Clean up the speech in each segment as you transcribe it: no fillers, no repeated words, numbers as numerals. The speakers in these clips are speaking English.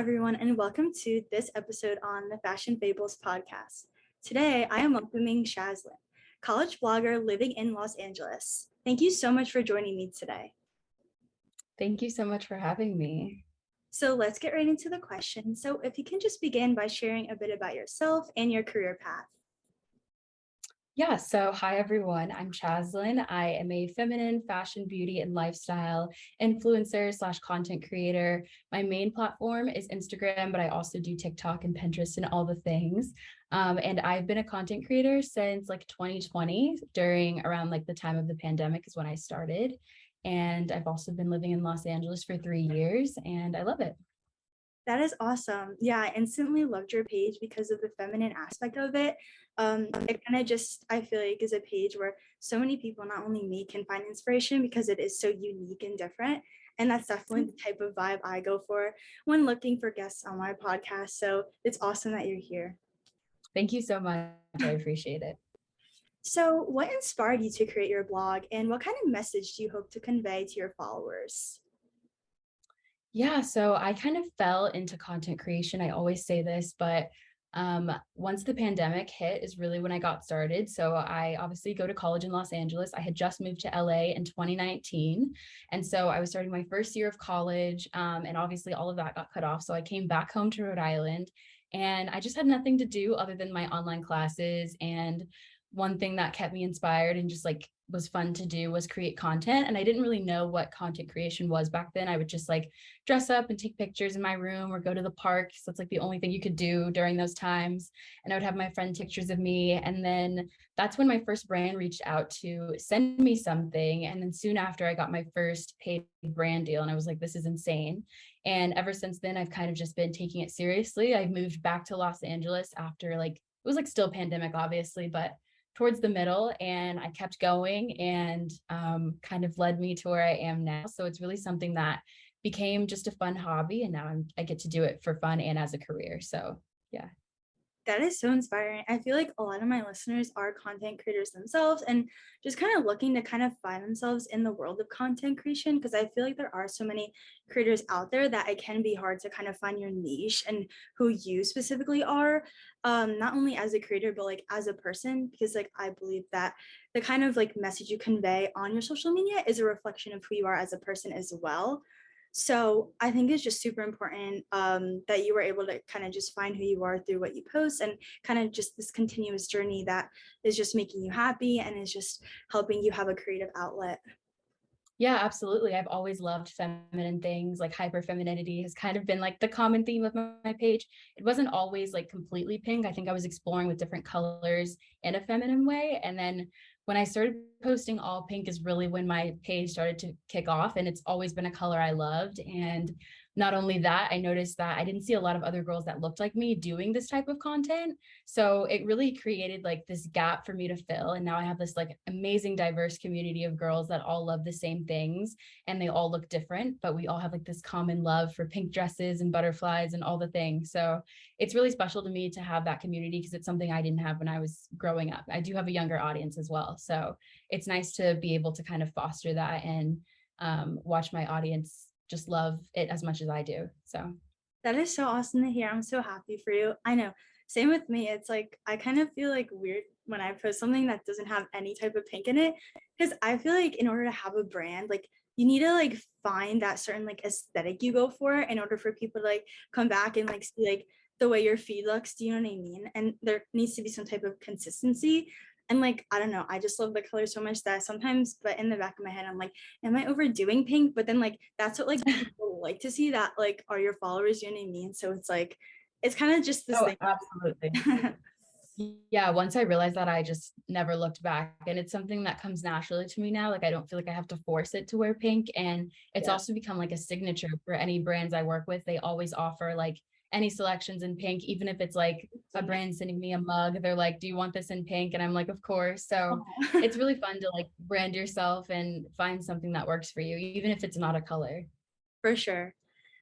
everyone, and welcome to this episode on the Fashion Fables podcast. Today, I am welcoming Chazlyn, college blogger living in Los Angeles. Thank you so much for joining me today. Thank you so much for having me. So let's get right into the question. So if you can just begin by sharing a bit about yourself and your career path. Yeah, so hi everyone, I'm Chazlyn. I am a feminine fashion, beauty, and lifestyle influencer / content creator. My main platform is Instagram, but I also do TikTok and Pinterest and all the things. And I've been a content creator since like 2020, during around like the time of the pandemic is when I started. And I've also been living in Los Angeles for 3 years and I love it. That is awesome. Yeah, I instantly loved your page because of the feminine aspect of it. It kind of just, I feel like, is a page where so many people, not only me, can find inspiration because it is so unique and different. And that's definitely the type of vibe I go for when looking for guests on my podcast. So it's awesome that you're here. Thank you so much. I appreciate it. So, what inspired you to create your blog, and what kind of message do you hope to convey to your followers? Yeah, so I kind of fell into content creation. I always say this, but once the pandemic hit is really when I got started. So I obviously go to college in Los Angeles. I had just moved to LA in 2019. And so I was starting my first year of college, and obviously all of that got cut off. So I came back home to Rhode Island and I just had nothing to do other than my online classes. And one thing that kept me inspired and just like was fun to do was create content. And I didn't really know what content creation was back then. I would just like dress up and take pictures in my room or go to the park. So it's like the only thing you could do during those times. And I would have my friend take pictures of me. And then that's when my first brand reached out to send me something. And then soon after I got my first paid brand deal and I was like, this is insane. And ever since then, I've kind of just been taking it seriously. I moved back to Los Angeles after like, it was like still pandemic, obviously, but towards the middle, and I kept going and kind of led me to where I am now. So it's really something that became just a fun hobby, and now I get to do it for fun and as a career. So yeah. That is so inspiring. I feel like a lot of my listeners are content creators themselves and just kind of looking to kind of find themselves in the world of content creation, because I feel like there are so many creators out there that it can be hard to kind of find your niche and who you specifically are, not only as a creator, but like as a person, because like I believe that the kind of like message you convey on your social media is a reflection of who you are as a person as well. So I think it's just super important that you were able to kind of just find who you are through what you post, and kind of just this continuous journey that is just making you happy and is just helping you have a creative outlet. Yeah, absolutely. I've always loved feminine things. Like hyper femininity has kind of been like the common theme of my page. It wasn't always like completely pink. I think I was exploring with different colors in a feminine way. And then when I started posting all pink is really when my page started to kick off. And it's always been a color I loved. And not only that, I noticed that I didn't see a lot of other girls that looked like me doing this type of content. So it really created like this gap for me to fill. And now I have this like amazing diverse community of girls that all love the same things and they all look different, but we all have like this common love for pink dresses and butterflies and all the things. So it's really special to me to have that community because it's something I didn't have when I was growing up. I do have a younger audience as well. So it's nice to be able to kind of foster that and watch my audience just love it as much as I do. So That is so awesome to hear. I'm so happy for you. I know. Same with me. It's like I kind of feel like weird when I post something that doesn't have any type of pink in it, because I feel like in order to have a brand, like you need to like find that certain like aesthetic you go for in order for people to like come back and like see like the way your feed looks. Do you know what I mean? And there needs to be some type of consistency. And like, I don't know, I just love the color so much that sometimes, but in the back of my head, I'm like, am I overdoing pink? But then like, that's what like people like to see, that like are your followers, you know what I mean? So it's like, it's kind of just this oh, thing. absolutely. Yeah, once I realized that, I just never looked back. And it's something that comes naturally to me now. Like, I don't feel like I have to force it to wear pink. And it's Yeah. also become like a signature for any brands I work with. They always offer like any selections in pink, even if it's like a brand sending me a mug, they're like, do you want this in pink? And I'm like, of course. So it's really fun to like brand yourself and find something that works for you, even if it's not a color. For sure.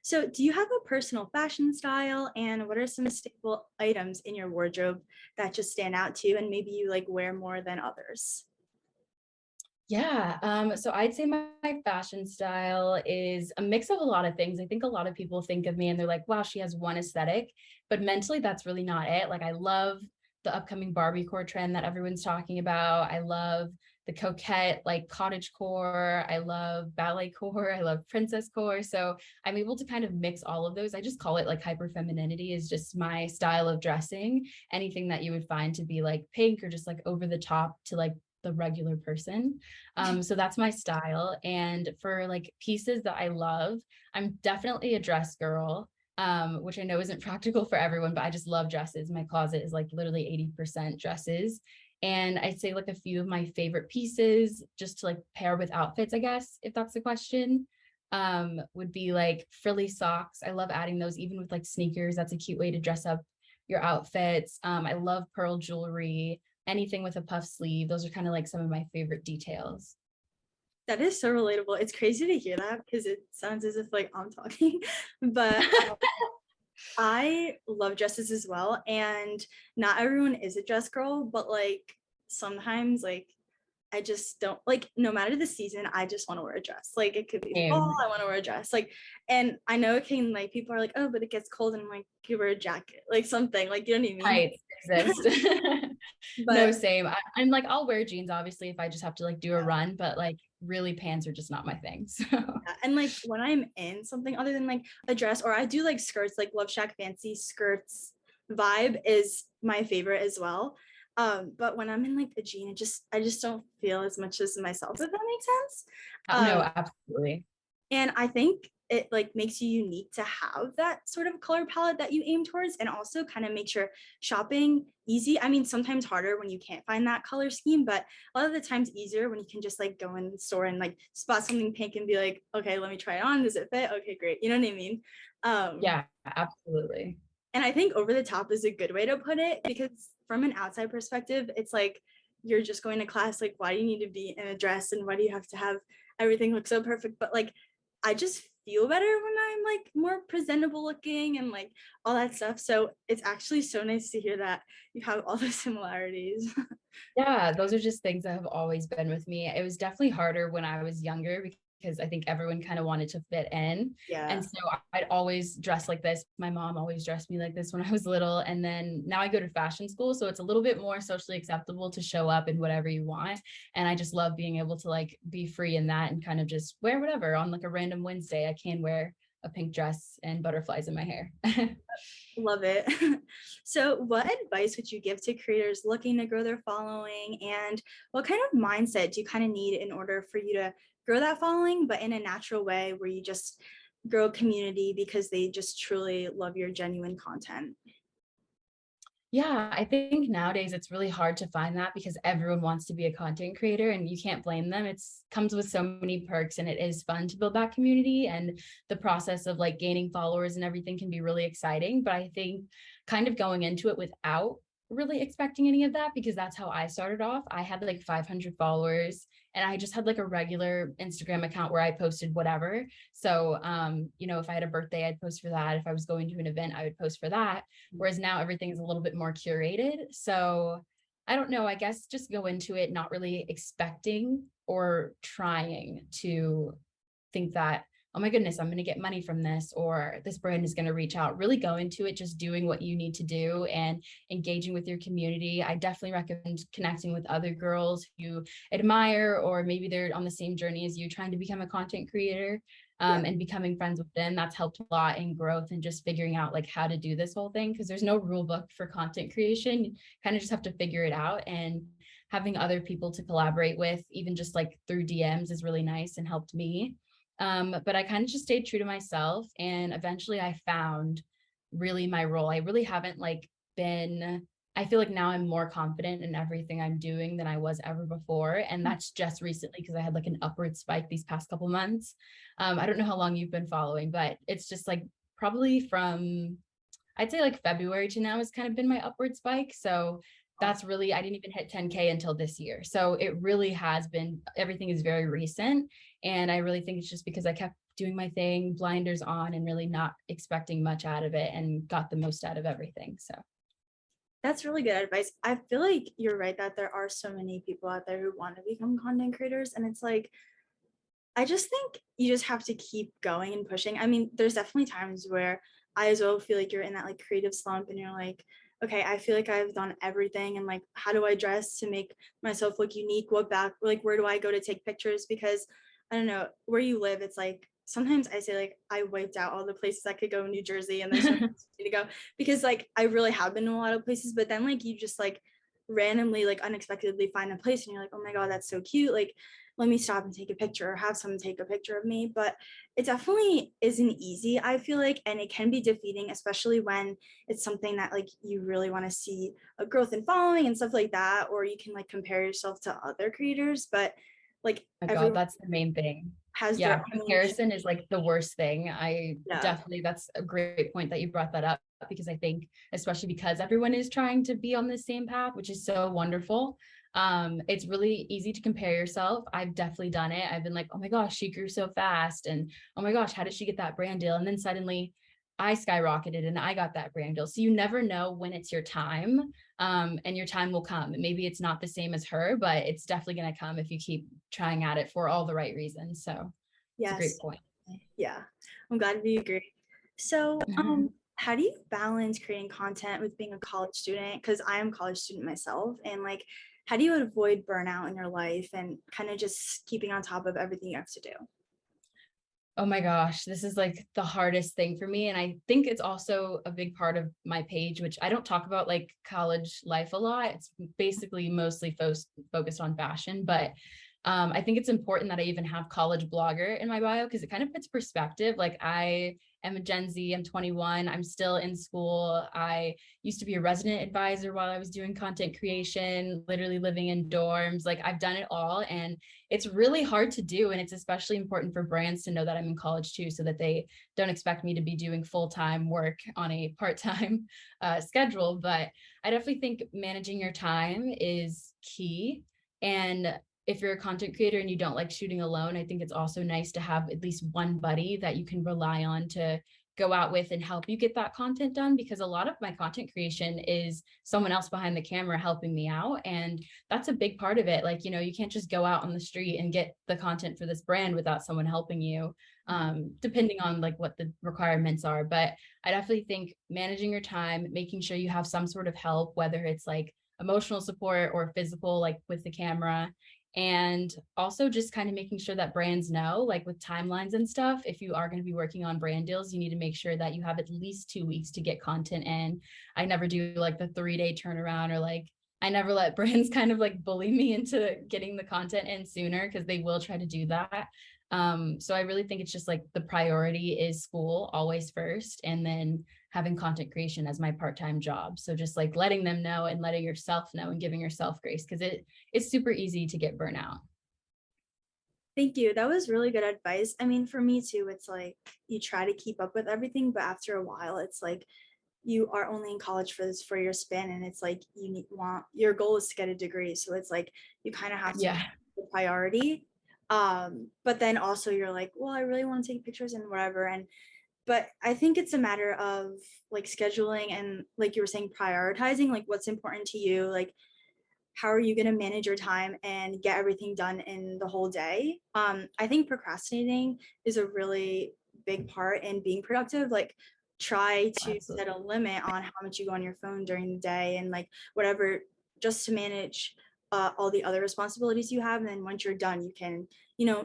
So do you have a personal fashion style, and what are some staple items in your wardrobe that just stand out to you and maybe you like wear more than others? Yeah, so I'd say my fashion style is a mix of a lot of things. I think a lot of people think of me and they're like, wow, she has one aesthetic, but mentally that's really not it. Like I love the upcoming Barbie core trend that everyone's talking about. I love the coquette, like cottage core. I love ballet core. I love princess core. So I'm able to kind of mix all of those. I just call it like hyper femininity is just my style of dressing. Anything that you would find to be like pink or just like over the top to like the regular person. So that's my style. And for like pieces that I love, I'm definitely a dress girl, which I know isn't practical for everyone, but I just love dresses. My closet is like literally 80% dresses. And I'd say like a few of my favorite pieces just to like pair with outfits, I guess, if that's the question, would be like frilly socks. I love adding those even with like sneakers. That's a cute way to dress up your outfits. I love pearl jewelry, anything with a puff sleeve. Those are kind of like some of my favorite details. That is so relatable. It's crazy to hear that because it sounds as if like I'm talking, but I love dresses as well. And not everyone is a dress girl, but like sometimes like I just don't like no matter the season, I just want to wear a dress. Like it could be fall, Same. I want to wear a dress. Like, and I know it can like people are like, oh, but it gets cold and I'm like, you wear a jacket, like something, like you know what I mean? Tights exist. No, But same. I'm like, I'll wear jeans, obviously, if I just have to like do a run, but like really pants are just not my thing. So yeah, and like when I'm in something other than like a dress, or I do like skirts, like Love Shack Fancy skirts vibe is my favorite as well. But when I'm in like a jean, I just don't feel as much as myself, if that makes sense. no, Um, absolutely. and I think it like makes you unique to have that sort of color palette that you aim towards, and also kind of makes your shopping easy. I mean, sometimes harder when you can't find that color scheme, but a lot of the times easier when you can just like go in the store and like spot something pink and be like, okay, let me try it on. Does it fit? Okay, great. You know what I mean? Um, Yeah, absolutely. and I think over the top is a good way to put it because from an outside perspective, it's like you're just going to class. Like, why do you need to be in a dress and why do you have to have everything look so perfect? But like, I just feel better when I'm like more presentable looking and like all that stuff. So it's actually so nice to hear that you have all the similarities. Yeah, those are just things that have always been with me. It was definitely harder when I was younger because I think everyone kind of wanted to fit in. Yeah. And so I'd always dress like this. My mom always dressed me like this when I was little. And then now I go to fashion school. So it's a little bit more socially acceptable to show up in whatever you want. And I just love being able to like be free in that and kind of just wear whatever on like a random Wednesday. I can wear a pink dress and butterflies in my hair. Love it. So, what advice would you give to creators looking to grow their following? And what kind of mindset do you kind of need in order for you to grow that following, but in a natural way where you just grow a community because they just truly love your genuine content? Yeah, I think nowadays it's really hard to find that because everyone wants to be a content creator and you can't blame them. It's comes with so many perks and it is fun to build that community and the process of like gaining followers and everything can be really exciting, but I think kind of going into it without really expecting any of that because that's how I started off. I had like 500 followers and I just had like a regular Instagram account where I posted whatever. So if I had a birthday, I'd post for that. If I was going to an event, I would post for that. Whereas now everything is a little bit more curated. So I don't know, I guess just go into it not really expecting or trying to think that, oh my goodness, I'm going to get money from this or this brand is going to reach out. Really go into it just doing what you need to do and engaging with your community. I definitely recommend connecting with other girls you admire, or maybe they're on the same journey as you trying to become a content creator, Yeah. and becoming friends with them. That's helped a lot in growth and just figuring out like how to do this whole thing because there's no rule book for content creation. You kind of just have to figure it out, and having other people to collaborate with, even just like through DMs, is really nice and helped me. But I kind of just stayed true to myself, and eventually I found really my role. I really haven't like been, I feel like now I'm more confident in everything I'm doing than I was ever before. And that's just recently because I had like an upward spike these past couple months. I don't know how long you've been following, but it's just like probably from, I'd say like February to now has kind of been my upward spike. So that's really, I didn't even hit 10K until this year. So it really has been, everything is very recent. And I really think it's just because I kept doing my thing, blinders on, and really not expecting much out of it and got the most out of everything. So That's really good advice. I feel like you're right that there are so many people out there who want to become content creators. And it's like, I just think you just have to keep going and pushing. I mean, there's definitely times where I as well feel like you're in that like creative slump and you're like, okay, I feel like I've done everything and like how do I dress to make myself look unique? What back like where do I go to take pictures? Because I don't know, where you live, it's like sometimes I say like I wiped out all the places I could go in New Jersey and there's no place to go because like I really have been to a lot of places, but then like you just like randomly like unexpectedly find a place and you're like, oh my God, that's so cute. Like let me stop and take a picture or have someone take a picture of me. But it definitely isn't easy, I feel like, and it can be defeating, especially when it's something that like you really want to see a growth in following and stuff like that, or you can like compare yourself to other creators. But like My God, everyone that's the main thing. has Yeah, their own, comparison is like the worst thing. I yeah, definitely, that's a great point that you brought that up because I think, especially because everyone is trying to be on the same path, which is so wonderful. It's really easy to compare yourself. I've definitely done it. I've been like, oh my gosh, she grew so fast. And oh my gosh, how did she get that brand deal? And then suddenly I skyrocketed and I got that brand deal. So you never know when it's your time, and your time will come. Maybe it's not the same as her, but it's definitely going to come if you keep trying at it for all the right reasons. So it's a yes, great point. yeah. I'm glad we agree. So, how do you balance creating content with being a college student? Because I am a college student myself, and like, how do you avoid burnout in your life and kind of just keeping on top of everything you have to do? Oh my gosh, this is like the hardest thing for me. And I think it's also a big part of my page, which I don't talk about like college life a lot. It's basically mostly focused on fashion, but I think it's important that I even have college blogger in my bio because it kind of puts perspective. Like I am a Gen Z, I'm 21, I'm still in school. I used to be a resident advisor while I was doing content creation, literally living in dorms. Like I've done it all. And it's really hard to do. And it's especially important for brands to know that I'm in college too, so that they don't expect me to be doing full-time work on a part-time schedule. But I definitely think managing your time is key. And if you're a content creator and you don't like shooting alone, I think it's also nice to have at least one buddy that you can rely on to go out with and help you get that content done, because a lot of my content creation is someone else behind the camera helping me out. And that's a big part of it. Like, you can't just go out on the street and get the content for this brand without someone helping you, depending on like what the requirements are. But I definitely think managing your time, making sure you have some sort of help, whether it's like emotional support or physical, like with the camera. And also just kind of making sure that brands know, like with timelines and stuff, if you are going to be working on brand deals, you need to make sure that you have at least 2 weeks to get content in. I never do like the 3-day turnaround, or like I never let brands kind of like bully me into getting the content in sooner, because they will try to do that. So I really think it's just like the priority is school always first, and then having content creation as my part-time job. So just like letting them know and letting yourself know and giving yourself grace, because it's super easy to get burnout. Thank you. That was really good advice. I mean, for me too, it's like you try to keep up with everything, but after a while, it's like you are only in college for this 4 year span, and it's like you want your goal is to get a degree. So it's like you kind of have to Yeah. make the priority. But then also you're like, well, I really want to take pictures and whatever. And but I think it's a matter of like scheduling and like you were saying, prioritizing like what's important to you, like how are you going to manage your time and get everything done in the whole day. I think procrastinating is a really big part in being productive. Like try to set a Absolutely. limit on how much you go on your phone during the day and like whatever, just to manage all the other responsibilities you have. And then once you're done, you can,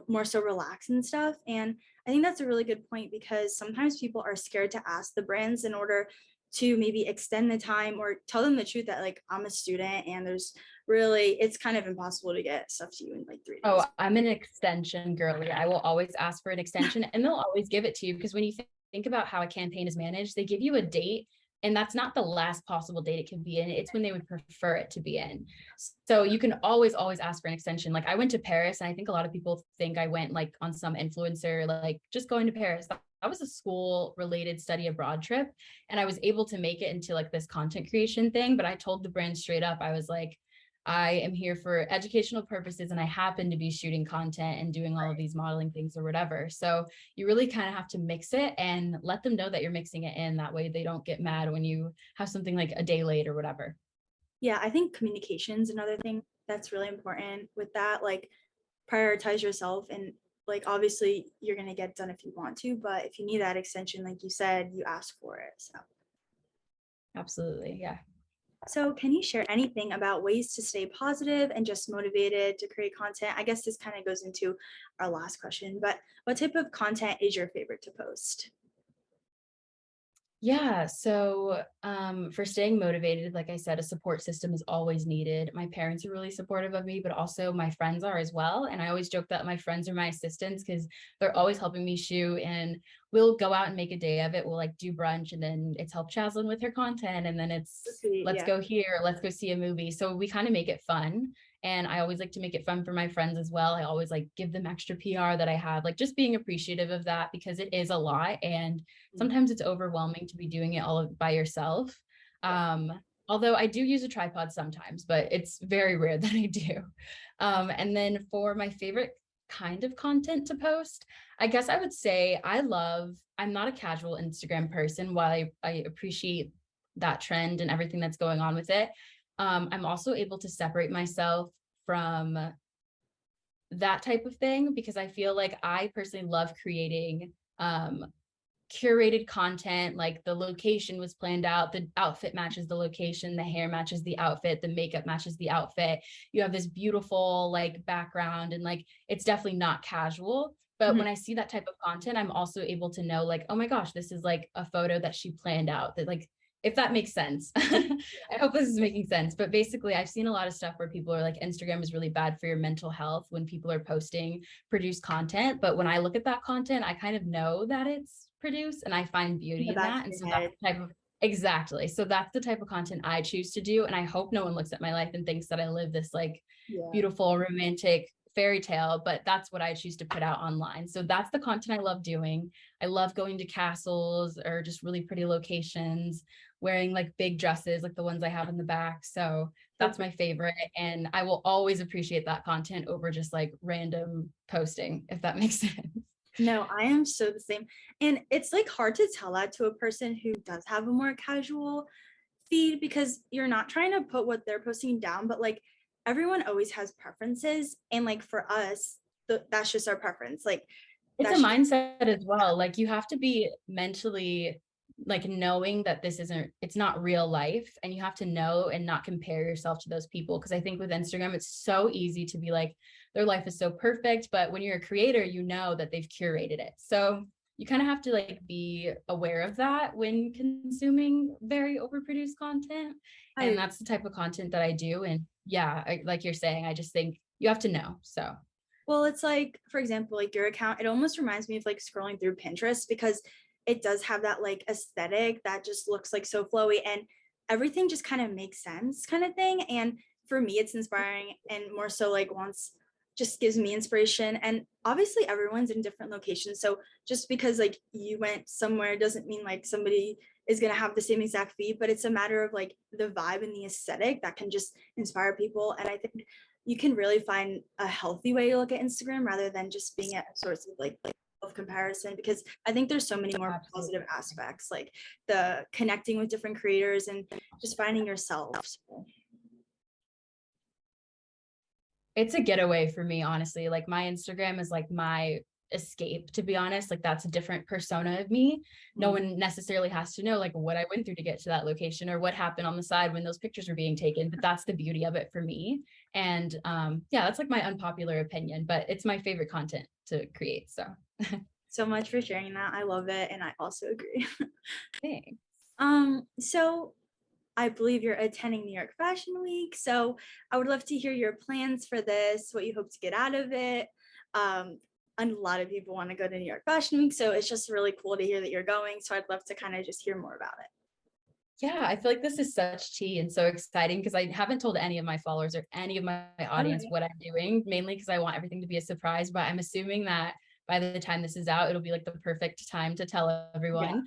more so relax and stuff. And I think that's a really good point because sometimes people are scared to ask the brands in order to maybe extend the time or tell them the truth that like I'm a student and there's really it's kind of impossible to get stuff to you in like 3 days. Oh, I'm an extension girly. I will always ask for an extension and they'll always give it to you, because when you think about how a campaign is managed, they give you a date, and that's not the last possible date it can be in. It's when they would prefer it to be in. So you can always ask for an extension. Like I went to Paris, and I think a lot of people think I went like on some influencer, like just going to Paris. That was a school related study abroad trip. And I was able to make it into like this content creation thing. But I told the brand straight up, I was like, I am here for educational purposes, and I happen to be shooting content and doing all of these modeling things or whatever. So you really kind of have to mix it and let them know that you're mixing it in. That way they don't get mad when you have something like a day late or whatever. Yeah, I think communication's another thing that's really important with that. Like prioritize yourself and like obviously you're gonna get done if you want to, but if you need that extension, like you said, you ask for it. Absolutely. Yeah. So can you share anything about ways to stay positive and just motivated to create content? I guess this kind of goes into our last question, but what type of content is your favorite to post? Yeah. So, for staying motivated, like I said, a support system is always needed. My parents are really supportive of me, but also my friends are as well. And I always joke that my friends are my assistants because they're always helping me shoot. And we'll go out and make a day of it. We'll like do brunch, and then it's help Chazlyn with her content. And then it's Sweet, let's yeah. go here, let's go see a movie. So we kind of make it fun. And I always like to make it fun for my friends as well. I always like give them extra PR that I have, like just being appreciative of that because it is a lot. And sometimes it's overwhelming to be doing it all by yourself. Yeah. Although I do use a tripod sometimes, but it's very rare that I do. And then for my favorite kind of content to post, I guess I would say I'm not a casual Instagram person. While I appreciate that trend and everything that's going on with it, I'm also able to separate myself from that type of thing because I feel like I personally love creating curated content. Like the location was planned out, the outfit matches the location, the hair matches the outfit, the makeup matches the outfit. You have this beautiful like background, and like it's definitely not casual. But Mhm. when I see that type of content, I'm also able to know like, oh my gosh, this is like a photo that she planned out, that like, if that makes sense. I hope this is making sense. But basically, I've seen a lot of stuff where people are like, Instagram is really bad for your mental health when people are posting produced content. But when I look at that content, I kind of know that it's produced and I find In beauty the in back that. of And your so that's head. the type of, exactly. So that's the type of content I choose to do. And I hope no one looks at my life and thinks that I live this like Yeah. beautiful, romantic fairy tale, but that's what I choose to put out online. So that's the content I love doing. I love going to castles or just really pretty locations, wearing like big dresses like the ones I have in the back. So So that's my favorite. And I will always appreciate that content over just like random posting, if that makes sense. no, I am so the same. And it's like hard to tell that to a person who does have a more casual feed because you're not trying to put what they're posting down, but like everyone always has preferences. And like for us, that's just our preference. Like It's a that's just, mindset as well. Like you have to be mentally like knowing that it's not real life, and you have to know and not compare yourself to those people. Cause I think with Instagram, it's so easy to be like, their life is so perfect. But when you're a creator, you know that they've curated it. So you kind of have to like be aware of that when consuming very overproduced content. And I, that's the type of content that I do. And yeah, like you're saying, I just think you have to know. So well, it's like, for example, like your account, it almost reminds me of like scrolling through Pinterest because it does have that like aesthetic that just looks like so flowy and everything just kind of makes sense kind of thing. And for me, it's inspiring and more so like once just gives me inspiration. And obviously everyone's in different locations. So just because like you went somewhere doesn't mean like somebody is going to have the same exact feed, but it's a matter of like the vibe and the aesthetic that can just inspire people. And I think you can really find a healthy way to look at Instagram rather than just being a source of like self comparison because I think there's so many more absolutely. positive aspects like the connecting with different creators and just finding yourself. So, It's a getaway for me, honestly. Like my Instagram is like my escape, to be honest. Like that's a different persona of me. No mm, one necessarily has to know like what I went through to get to that location or what happened on the side when those pictures were being taken. But that's the beauty of it for me. And yeah, that's like my unpopular opinion, but it's my favorite content to create. So so much for sharing that. I love it. And I also agree. thanks. So I believe you're attending New York Fashion Week. So I would love to hear your plans for this, what you hope to get out of it. Um, and a lot of people want to go to New York Fashion Week. So it's just really cool to hear that you're going. So I'd love to kind of just hear more about it. Yeah, I feel like this is such tea and so exciting because I haven't told any of my followers or any of my All audience right. what I'm doing, mainly because I want everything to be a surprise. But I'm assuming that by the time this is out, it'll be like the perfect time to tell Yeah. everyone.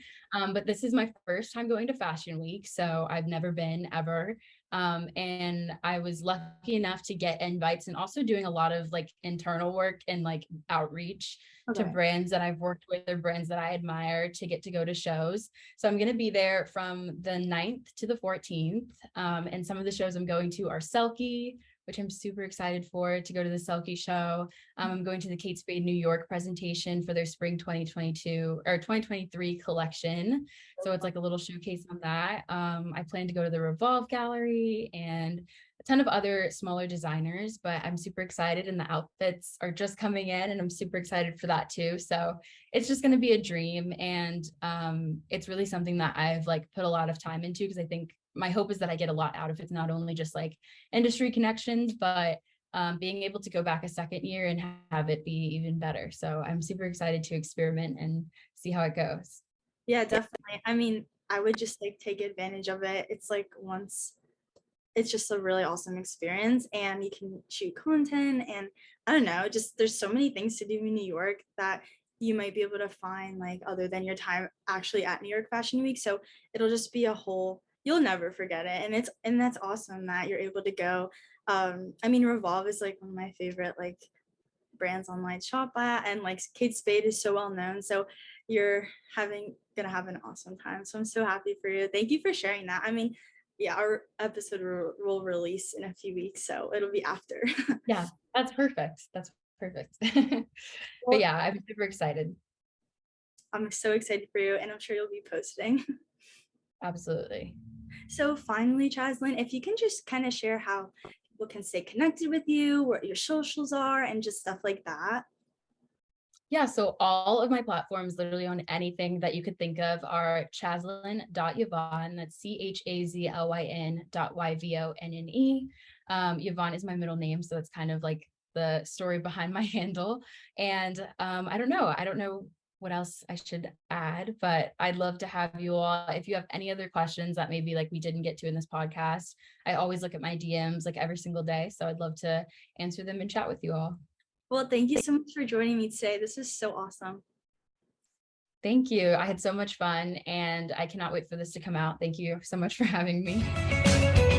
But this is my first time going to Fashion Week, so I've never been ever. And I was lucky enough to get invites and also doing a lot of like internal work and like outreach to Okay. brands that I've worked with or brands that I admire to get to go to shows. So I'm going to be there from the 9th to the 14th. And some of the shows I'm going to are Selkie, which I'm super excited for, to go to the Selkie show. I'm going to the Kate Spade New York presentation for their spring 2022 or 2023 collection. So it's like a little showcase on that. I plan to go to the Revolve Gallery and a ton of other smaller designers, but I'm super excited and the outfits are just coming in and I'm super excited for that too. So it's just going to be a dream. And it's really something that I've like put a lot of time into because I think my hope is that I get a lot out of it, not only just like industry connections, but being able to go back a second year and have it be even better. So I'm super excited to experiment and see how it goes. Yeah, definitely. I mean, I would just like take advantage of it. It's like once it's just a really awesome experience and you can shoot content and I don't know, just there's so many things to do in New York that you might be able to find like other than your time actually at New York Fashion Week. So it'll just be a whole you'll never forget it. And that's awesome that you're able to go. I mean Revolve is like one of my favorite like brands online shop at and like Kate Spade is so well known. So you're having gonna have an awesome time. So I'm so happy for you. Thank you for sharing that. I mean, yeah, our episode will release in a few weeks, so it'll be after. Yeah, that's perfect. That's perfect. But Well, yeah, I'm super excited. I'm so excited for you, and I'm sure you'll be posting. Absolutely. So finally, Chazlyn, if you can just kind of share how people can stay connected with you, what your socials are, and just stuff like that. Yeah, so all of my platforms, literally on anything that you could think of, are chazlyn.yvonne. That's CHAZLYN.YVONNE. Yvonne is my middle name, so it's kind of like the story behind my handle. And I don't know what else I should add, but I'd love to have you all. If you have any other questions that maybe like we didn't get to in this podcast, I always look at my DMs like every single day. So I'd love to answer them and chat with you all. Well, thank you so much for joining me today. This is so awesome. Thank you. I had so much fun and I cannot wait for this to come out. Thank you so much for having me.